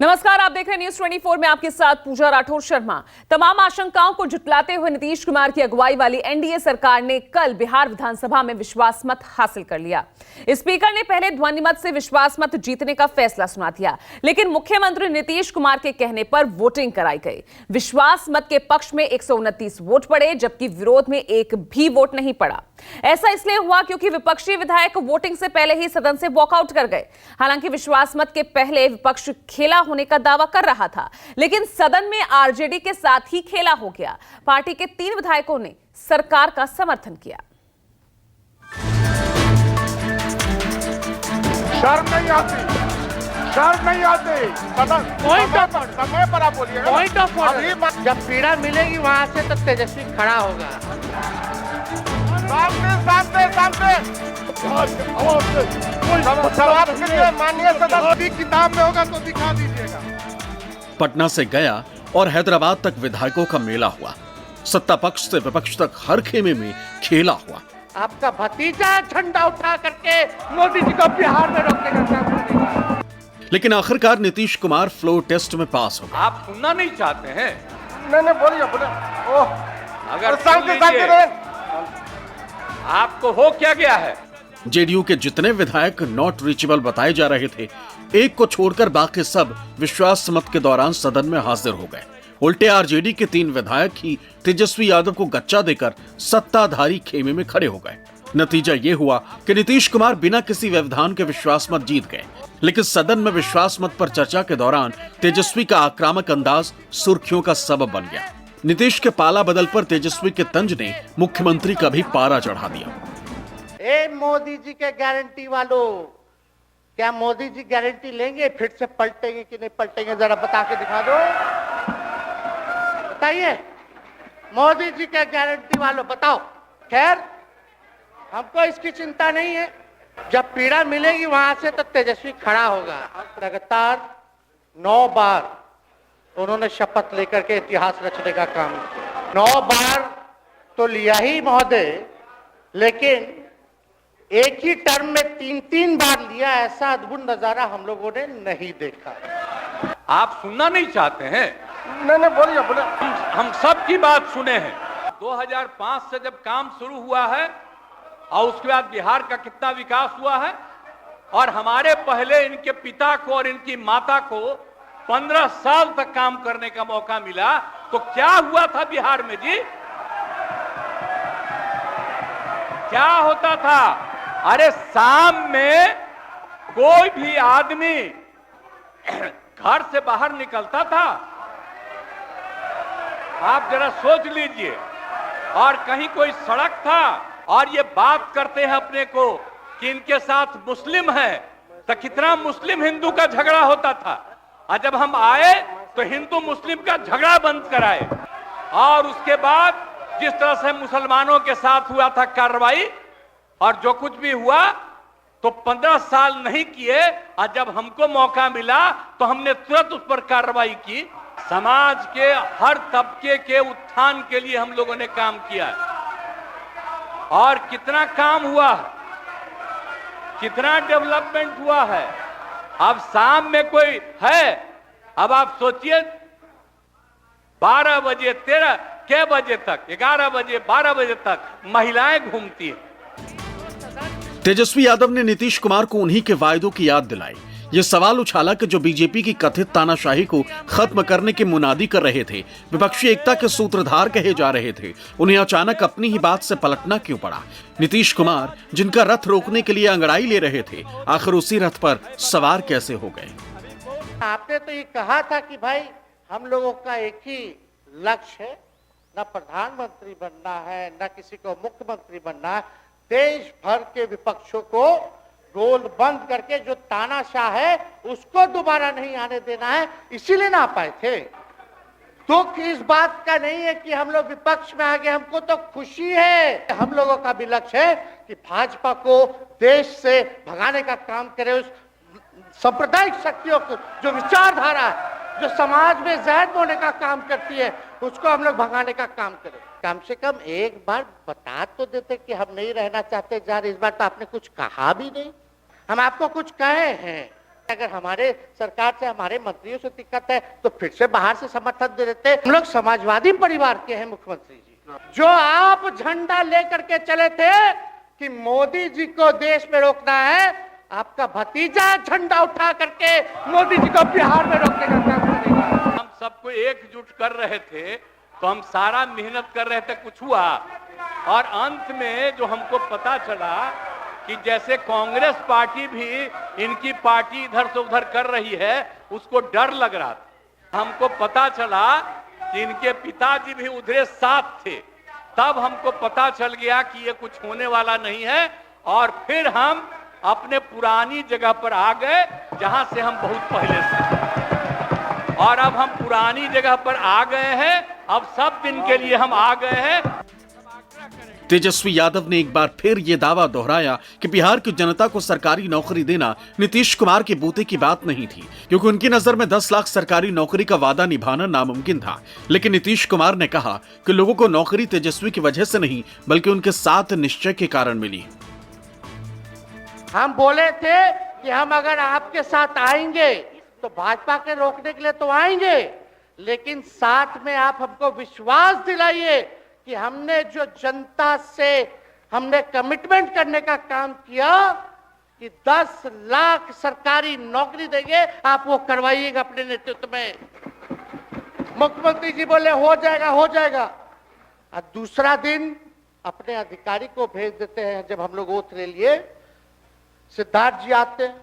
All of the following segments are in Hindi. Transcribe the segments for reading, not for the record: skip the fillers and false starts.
नमस्कार, आप देख रहे हैं न्यूज 24 में आपके साथ पूजा राठौर शर्मा। तमाम आशंकाओं को झुटलाते हुए नीतीश कुमार की अगुवाई वाली एनडीए सरकार ने कल बिहार विधानसभा में विश्वास मत हासिल कर लिया। स्पीकर ने पहले ध्वनिमत से विश्वास मत जीतने का फैसला सुना दिया, लेकिन मुख्यमंत्री नीतीश कुमार के कहने पर वोटिंग कराई गई। विश्वास मत के पक्ष में 129 वोट पड़े, जबकि विरोध में एक भी वोट नहीं पड़ा। ऐसा इसलिए हुआ क्योंकि विपक्षी विधायक वोटिंग से पहले ही सदन से वॉकआउट कर गए। हालांकि विश्वास मत के पहले विपक्ष खेला होने का दावा कर रहा था, लेकिन सदन में आरजेडी के साथ ही खेला हो गया। पार्टी के 3 विधायकों ने सरकार का समर्थन किया। शर्म नहीं आती, शर्म नहीं आती। समय पर आप बोलिएगा। Point of order. जब पीड़ा मिलेगी वहां से तो तेजस्वी खड़ा होगा। सामने सवाल के लिए माननीय सदस्य किताब में होगा तो दिखा दीजिएगा। पटना से गया और हैदराबाद तक विधायकों का मेला हुआ। सत्ता पक्ष से विपक्ष तक हर खेमे में खेला हुआ। आपका भतीजा झंडा उठा करके मोदी जी को बिहार में रोकने का काम करेगा। लेकिन आखिरकार नीतीश कुमार फ्लोर टेस्ट में पास हो गए। आप सुनना नहीं चाहते हैं? नहीं बोलिए। ओह, अगर शांति आपको हो क्या गया है? जेडीयू के जितने विधायक नॉट रीचेबल बताए जा रहे थे, एक को छोड़कर बाकी सब विश्वास मत के दौरान सदन में हाजिर हो गए। उल्टे आरजेडी के 3 विधायक ही तेजस्वी यादव को गच्चा देकर सत्ताधारी खेमे में खड़े हो गए। नतीजा ये हुआ कि नीतीश कुमार बिना किसी व्यवधान के विश्वास मत जीत गए। लेकिन सदन में विश्वास मत पर चर्चा के दौरान तेजस्वी का आक्रामक अंदाज सुर्खियों का सबब बन गया। नीतीश के पाला बदल पर तेजस्वी के तंज ने मुख्यमंत्री का भी पारा चढ़ा दिया। ए मोदी जी के गारंटी वालों, क्या मोदी जी गारंटी लेंगे? फिर से पलटेंगे कि नहीं पलटेंगे, जरा बता के दिखा दो। बताइए, मोदी जी के गारंटी वालों बताओ। खैर, हमको इसकी चिंता नहीं है। जब पीड़ा मिलेगी वहां से तो तेजस्वी खड़ा होगा। लगातार 9 बार उन्होंने शपथ लेकर के इतिहास रचने का काम किया। 9 बार तो लिया ही महोदय, लेकिन एक ही टर्म में 3-3 बार लिया। ऐसा अद्भुत नजारा हम लोगों ने नहीं देखा। आप सुनना नहीं चाहते हैं? नहीं बोलिए। हम सब की बात सुने हैं। 2005 से जब काम शुरू हुआ है और उसके बाद बिहार का कितना विकास हुआ है, और हमारे पहले इनके पिता को और इनकी माता को 15 साल तक काम करने का मौका मिला, तो क्या हुआ था बिहार में जी? क्या होता था? अरे शाम में कोई भी आदमी घर से बाहर निकलता था, आप जरा सोच लीजिए, और कहीं कोई सड़क था और ये बात करते हैं अपने को कि इनके साथ मुस्लिम है, तो कितना मुस्लिम हिंदू का झगड़ा होता था। और जब हम आए तो हिंदू मुस्लिम का झगड़ा बंद कराए, और उसके बाद जिस तरह से मुसलमानों के साथ हुआ था कार्रवाई, और जो कुछ भी हुआ तो 15 साल नहीं किए, और जब हमको मौका मिला तो हमने तुरंत उस पर कार्रवाई की। समाज के हर तबके के उत्थान के लिए हम लोगों ने काम किया है, और कितना काम हुआ, कितना डेवलपमेंट हुआ है। अब शाम में कोई है, अब आप सोचिए 12 बजे 13 के बजे तक, 11 बजे 12 बजे तक महिलाएं घूमती हैं। तेजस्वी यादव ने नीतीश कुमार को उन्हीं के वायदों की याद दिलाई। ये सवाल उछाला कि जो बीजेपी की कथित तानाशाही को खत्म करने की मुनादी कर रहे थे, विपक्षी एकता के सूत्रधार कहे जा रहे थे, उन्हें अचानक अपनी ही बात से पलटना क्यों पड़ा? नीतीश कुमार, जिनका रथ रोकने के लिए अंगड़ाई ले रहे थे, आखिर उसी रथ पर सवार कैसे हो गए? आपने तो ये कहा था कि भाई हम लोगों का एक ही लक्ष्य है, न प्रधानमंत्री बनना है, न किसी को मुख्यमंत्री बनना है। देश भर के विपक्षों को रोल बंद करके जो तानाशाह है उसको दोबारा नहीं आने देना है, इसीलिए ना पाए थे। दुख इस बात का नहीं है कि हम लोग विपक्ष में आ गए, हमको तो खुशी है। हम लोगों का भी लक्ष्य है कि भाजपा को देश से भगाने का काम करे। उस सांप्रदायिक शक्तियों को, जो विचारधारा है, जो समाज में जहर बोने का काम करती है, उसको हम लोग भगाने का काम करें। कम से कम एक बार बता तो देते कि हम नहीं रहना चाहते जा रहे। इस बार तो आपने कुछ कहा भी नहीं। हम आपको कुछ कहे हैं, अगर हमारे सरकार से हमारे मंत्रियों से दिक्कत है तो फिर से बाहर से समर्थन दे देते। हम लोग समाजवादी परिवार के हैं मुख्यमंत्री जी, जो आप झंडा लेकर के चले थे कि मोदी जी को देश में रोकना है, आपका भतीजा झंडा उठा करके मोदी जी को बिहार में रोकने का काम करेगा। हम सबको एकजुट कर रहे थे तो हम सारा मेहनत कर रहे थे, कुछ हुआ और अंत में जो हमको पता चला कि जैसे कांग्रेस पार्टी भी इनकी पार्टी इधर से उधर कर रही है, उसको डर लग रहा था। हमको पता चला कि इनके पिताजी भी उधरे साथ थे, तब हमको पता चल गया कि ये कुछ होने वाला नहीं है और फिर हम अपने पुरानी जगह पर आ गए जहां से हम बहुत पहले से, और अब हम पुरानी जगह पर आ गए हैं। अब सब दिन के लिए हम आ गए हैं। तेजस्वी यादव ने एक बार फिर ये दावा दोहराया कि बिहार की जनता को सरकारी नौकरी देना नीतीश कुमार के बूते की बात नहीं थी, क्योंकि उनकी नजर में 10 लाख सरकारी नौकरी का वादा निभाना नामुमकिन था। लेकिन नीतीश कुमार ने कहा कि लोगों को नौकरी तेजस्वी की वजह से नहीं, बल्कि उनके साथ निश्चय के कारण मिली। हम बोले थे कि हम अगर आपके साथ आएंगे तो भाजपा के रोकने के लिए तो आएंगे, लेकिन साथ में आप हमको विश्वास दिलाइए कि हमने जो जनता से हमने कमिटमेंट करने का काम किया कि 10 लाख सरकारी नौकरी देंगे, आप वो करवाइएगा अपने नेतृत्व में। मुख्यमंत्री जी बोले हो जाएगा हो जाएगा, और दूसरा दिन अपने अधिकारी को भेज देते हैं। जब हम लोग ओथ ले लिए, सिद्धार्थ जी आते हैं,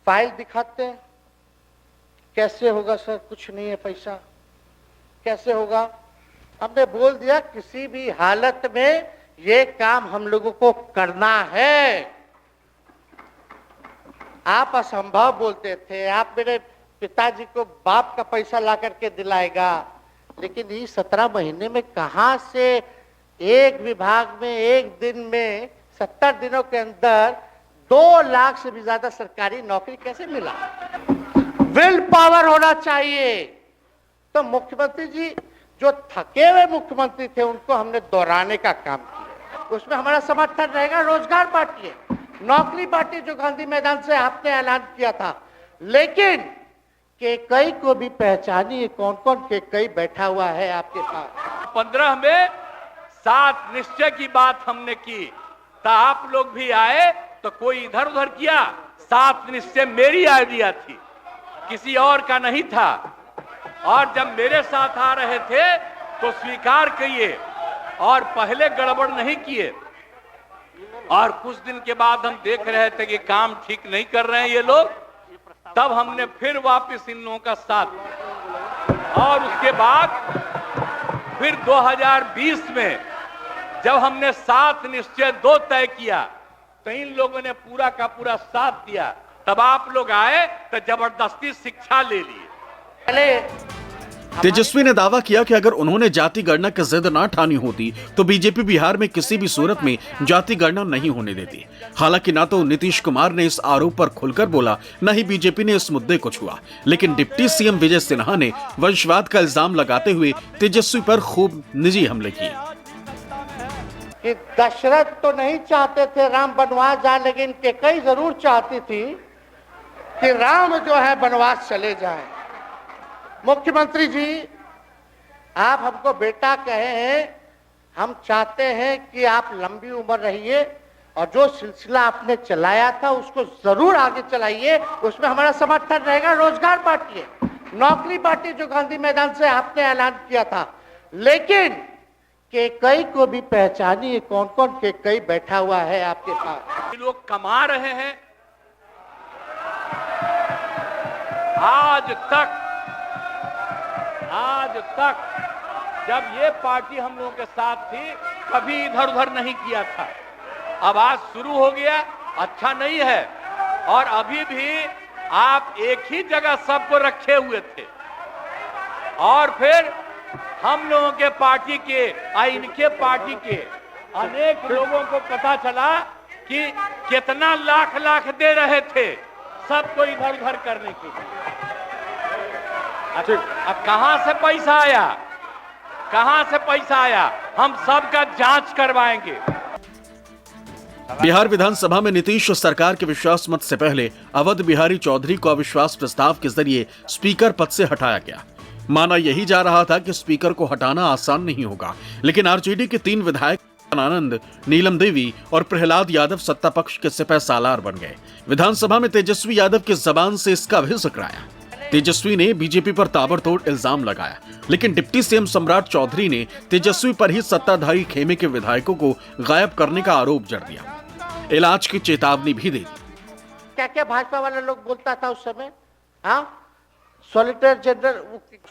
फाइल दिखाते हैं, कैसे होगा सर, कुछ नहीं है पैसा, कैसे होगा? हमने बोल दिया किसी भी हालत में ये काम हम लोगों को करना है। आप असंभव बोलते थे, आप मेरे पिताजी को बाप का पैसा ला करके दिलाएगा, लेकिन ये 17 महीने में कहां से एक विभाग में एक दिन में 70 दिनों के अंदर 2 लाख से भी ज्यादा सरकारी नौकरी कैसे मिला? विल पावर होना चाहिए। तो मुख्यमंत्री जी जो थके हुए मुख्यमंत्री थे उनको हमने दोहराने का काम किया। उसमें हमारा समर्थन रहेगा। रोजगार पार्टी है, नौकरी पार्टी जो गांधी मैदान से आपने ऐलान किया था, लेकिन केकई को भी पहचानिए, कौन कौन केकई बैठा हुआ है आपके पास। 15 में 7 निश्चय की बात हमने की, तो आप लोग भी आए तो कोई इधर उधर किया। 7 निश्चय मेरी आइडिया थी, किसी और का नहीं था, और जब मेरे साथ आ रहे थे तो स्वीकार किए और पहले गड़बड़ नहीं किए। और कुछ दिन के बाद हम देख रहे थे कि काम ठीक नहीं कर रहे हैं ये लोग, तब हमने फिर वापस इन लोगों का साथ दिया। और उसके बाद फिर 2020 में जब हमने 7 निश्चय 2 तय किया तो इन लोगों ने पूरा का पूरा साथ दिया। तब आप लोग आए तो जबरदस्ती शिक्षा ले लिए। तेजस्वी ने दावा किया कि अगर उन्होंने जाति गणना की जिद ना ठानी होती तो बीजेपी बिहार में किसी भी सूरत में जाति गणना नहीं होने देती। हालांकि ना तो नीतीश कुमार ने इस आरोप पर खुलकर बोला, न ही बीजेपी ने इस मुद्दे को छुआ, लेकिन डिप्टी सीएम विजय सिन्हा ने वंशवाद का इल्जाम लगाते हुए तेजस्वी पर खूब निजी हमले किए। कि दशरथ तो नहीं चाहते थे राम वनवास जाए, लेकिन केकई जरूर चाहती थी कि राम जो है वनवास चले जाए। मुख्यमंत्री जी, आप हमको बेटा कहे हैं, हम चाहते हैं कि आप लंबी उम्र रहिए और जो सिलसिला आपने चलाया था उसको जरूर आगे चलाइए। उसमें हमारा समर्थन रहेगा। रोजगार पार्टी है, नौकरी पार्टी जो गांधी मैदान से आपने ऐलान किया था, लेकिन केकई को भी पहचानिए, कौन कौन केकई बैठा हुआ है आपके पास। लोग कमा रहे हैं। आज तक जब ये पार्टी हम लोगों के साथ थी कभी इधर उधर नहीं किया था। अब आज शुरू हो गया, अच्छा नहीं है। और अभी भी आप एक ही जगह सबको रखे हुए थे, और फिर हम लोगों के पार्टी के इनके पार्टी के अनेक लोगों को पता चला कि कितना लाख लाख दे रहे थे सबको इधर उधर करने के लिए। अब कहां से पैसा आया, कहां से पैसा आया, हम सबका जांच करवाएंगे। बिहार विधानसभा में नीतीश सरकार के विश्वास मत से पहले अवध बिहारी चौधरी को अविश्वास प्रस्ताव के जरिए स्पीकर पद से हटाया गया। माना यही जा रहा था कि स्पीकर को हटाना आसान नहीं होगा, लेकिन आरजेडी के 3 विधायक आनंद, नीलम देवी और प्रहलाद यादव सत्ता पक्ष के सिपह सालार बन गए। विधानसभा में तेजस्वी यादव की जबान से इसका भी जिक्र आया। तेजस्वी ने बीजेपी पर ताबड़तोड़ इल्जाम लगाया, लेकिन डिप्टी सीएम सम्राट चौधरी ने तेजस्वी पर ही सत्ताधारी खेमे के विधायकों को गायब करने का आरोप जड़ दिया। इलाज की चेतावनी भी दे दी। क्या क्या भाजपा वाला लोग बोलता था उस समय, हाँ, सॉलिसिटर जनरल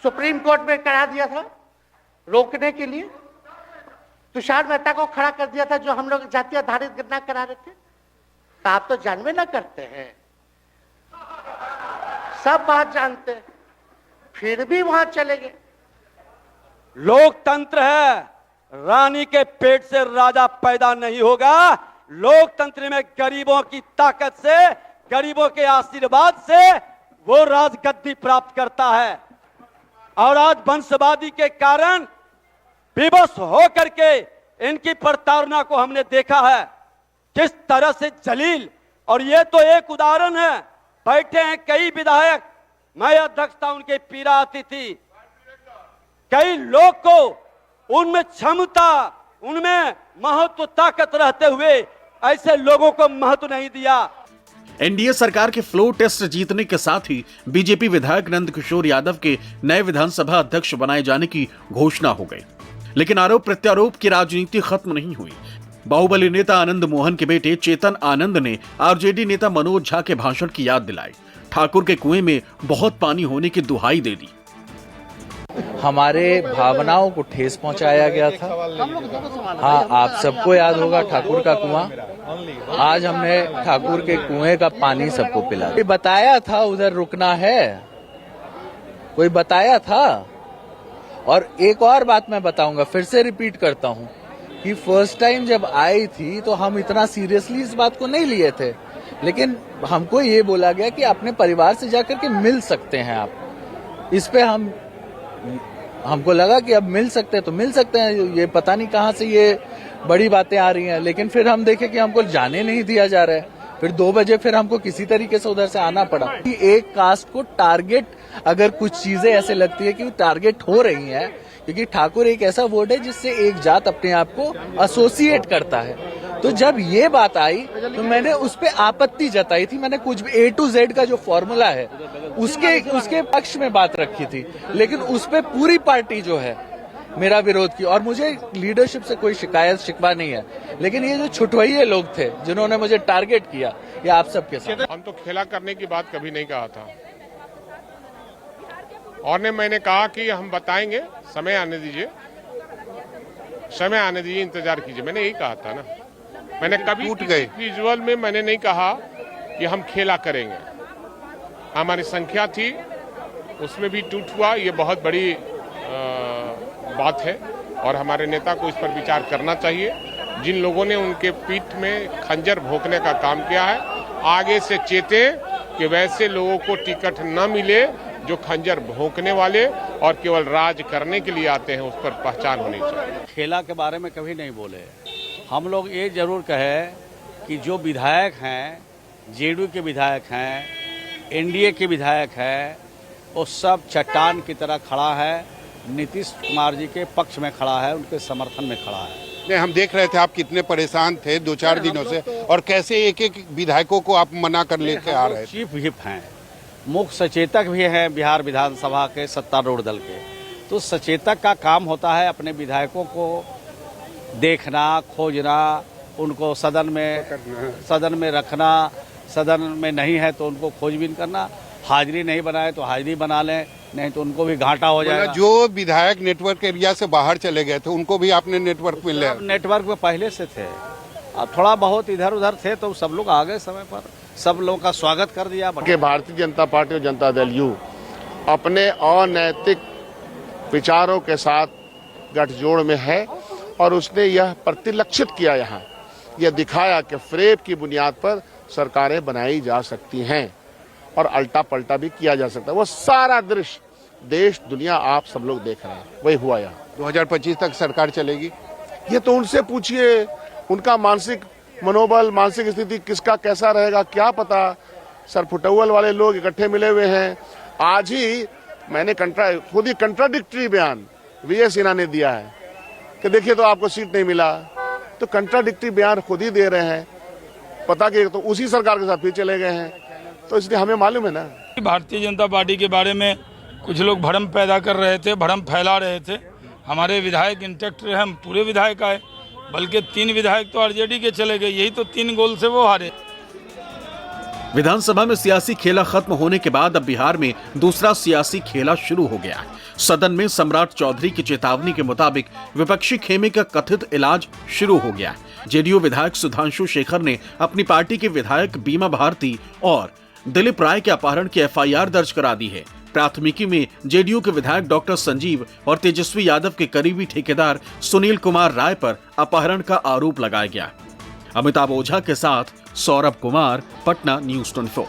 सुप्रीम कोर्ट में करा दिया था रोकने के लिए, तुषार मेहता को खड़ा कर दिया था जो हम लोग जातीय आधारित गणना करा रहे थे। तो आप तो जानवे ना करते हैं, सब बात जानते हैं, फिर भी वहां चले गए। लोकतंत्र है, रानी के पेट से राजा पैदा नहीं होगा। लोकतंत्र में गरीबों की ताकत से, गरीबों के आशीर्वाद से वो राजगद्दी प्राप्त करता है। और आज वंशवादी के कारण विवश होकर के इनकी प्रताड़ना को हमने देखा है किस तरह से जलील। और ये तो एक उदाहरण है, बैठे हैं कई विधायक, मैं अध्यक्ष था, उनके पीड़ा आती थी। कई लोग को उनमें क्षमता, उनमें महत्व, ताकत रहते हुए ऐसे लोगों को महत्व नहीं दिया। एनडीए सरकार के फ्लोर टेस्ट जीतने के साथ ही बीजेपी विधायक नंद किशोर यादव के नए विधानसभा अध्यक्ष बनाए जाने की घोषणा हो गई, लेकिन आरोप प्रत्यारोप की राजनीति खत्म नहीं हुई। बाहुबली नेता आनंद मोहन के बेटे चेतन आनंद ने आरजेडी नेता मनोज झा के भाषण की याद दिलाई। ठाकुर के कुएं में बहुत पानी होने की दुहाई दे दी। हमारे भावनाओं को ठेस पहुंचाया गया था। हाँ, आप सबको याद होगा ठाकुर का कुआं। आज हमने ठाकुर के कुएं का पानी सबको पिला दिया। बताया था उधर रुकना है, कोई बताया था। और एक और बात मैं बताऊंगा, फिर से रिपीट करता हूं कि फर्स्ट टाइम जब आई थी तो हम इतना सीरियसली इस बात को नहीं लिए थे, लेकिन हमको ये बोला गया कि अपने परिवार से जाकर के मिल सकते हैं आप। इस पे हमको लगा कि अब मिल सकते हैं तो मिल सकते हैं। ये पता नहीं कहां से ये बड़ी बातें आ रही हैं, लेकिन फिर हम देखे कि हमको जाने नहीं दिया जा रहा है। फिर 2 बजे फिर हमको किसी तरीके से उधर से आना पड़ा। एक कास्ट को टारगेट, अगर कुछ चीजें ऐसे लगती है कि टारगेट हो रही हैं, क्योंकि ठाकुर एक ऐसा वर्ड है जिससे एक जात अपने आप को एसोसिएट करता है। तो जब ये बात आई तो मैंने उस पे आपत्ति जताई थी। मैंने कुछ A to Z का जो फॉर्मूला है उसके पक्ष में बात रखी थी, लेकिन उस पे पूरी पार्टी जो है मेरा विरोध की। और मुझे लीडरशिप से कोई शिकायत शिकवा नहीं है, लेकिन ये जो छुटवैये लोग थे जिन्होंने मुझे टारगेट किया, ये आप सबके साथ। हम तो खेला करने की बात कभी नहीं कहा था, और ने मैंने कहा कि हम बताएंगे, समय आने दीजिए, समय आने दीजिए, इंतजार कीजिए। मैंने यही कहा था ना। मैंने कभी विजुअल में मैंने नहीं कहा कि हम खेला करेंगे। हमारी संख्या थी, उसमें भी टूट हुआ, ये बहुत बड़ी बात है और हमारे नेता को इस पर विचार करना चाहिए। जिन लोगों ने उनके पीठ में खंजर भोंकने का काम किया है, आगे से चेतें कि वैसे लोगों को टिकट न मिले जो खंजर भोंकने वाले और केवल राज करने के लिए आते हैं। उस पर पहचान होनी चाहिए। खेला के बारे में कभी नहीं बोले। हम लोग ये जरूर कहे कि जो विधायक हैं, जेडीयू के विधायक हैं, एनडीए के विधायक हैं, वो सब चट्टान की तरह खड़ा है, नीतीश कुमार जी के पक्ष में खड़ा है, उनके समर्थन में खड़ा है। नहीं, हम देख रहे थे आप कितने परेशान थे 2-4 दिनों से, और कैसे एक-एक विधायकों को आप मना कर लेके आ रहे थे। चीफ व्हिप हैं, मुख्य सचेतक भी हैं बिहार विधानसभा के सत्तारूढ़ दल के। तो सचेतक का काम होता है अपने विधायकों को देखना, खोजना, उनको सदन में रखना, सदन में नहीं है तो उनको खोजबीन करना, हाजिरी नहीं बनाए तो हाजिरी बना लें, नहीं तो उनको भी घाटा हो जाएगा। जो विधायक नेटवर्क एरिया से बाहर चले गए थे उनको भी आपने नेटवर्क में लिया? नेटवर्क में पहले से थे, अब थोड़ा बहुत इधर उधर थे तो सब लोग आ गए समय पर, सब लोगों का स्वागत कर दिया। भारतीय जनता पार्टी और जनता दल यू अपने अनैतिक विचारों के साथ गठजोड़ में है, और उसने यह प्रतिलक्षित किया, यहाँ यह दिखाया कि फ्रेब की बुनियाद पर सरकारें बनाई जा सकती हैं और अल्टा पल्टा भी किया जा सकता है। वो सारा दृश्य देश दुनिया आप सब लोग देख रहे हैं, वही हुआ यहाँ। 2025 तक सरकार चलेगी? ये तो उनसे पूछिए, उनका मानसिक मनोबल, मानसिक स्थिति किसका कैसा रहेगा क्या पता। सर फुटौल वाले लोग इकट्ठे मिले हुए हैं। आज ही मैंने खुद ही कंट्राडिक्टरी बयान विजय सिन्हा ने दिया है कि देखिए तो आपको सीट नहीं मिला, तो कंट्राडिक्टरी बयान खुद ही दे रहे हैं। पता कि तो उसी सरकार के साथ फिर चले गए हैं, तो इसलिए हमें मालूम है ना। भारतीय जनता पार्टी के बारे में कुछ लोग भ्रम पैदा कर रहे थे, भ्रम फैला रहे थे। हमारे विधायक इंटैक्ट रहे, हम पूरे विधायक आए, बल्कि 3 विधायक तो आरजेडी के चले गए, यही तो 3 गोल से वो हारे। विधानसभा में सियासी खेला खत्म होने के बाद अब बिहार में दूसरा सियासी खेला शुरू हो गया है। सदन में सम्राट चौधरी की चेतावनी के मुताबिक विपक्षी खेमे का कथित इलाज शुरू हो गया है। जेडीयू विधायक सुधांशु शेखर ने अपनी पार्टी के विधायक बीमा भारती और दिलीप राय के अपहरण की एफआईआर दर्ज करा दी है। प्राथमिकी में जेडीयू के विधायक डॉक्टर संजीव और तेजस्वी यादव के करीबी ठेकेदार सुनील कुमार राय पर अपहरण का आरोप लगाया गया। अमिताभ ओझा के साथ सौरभ कुमार, पटना, न्यूज़ 24।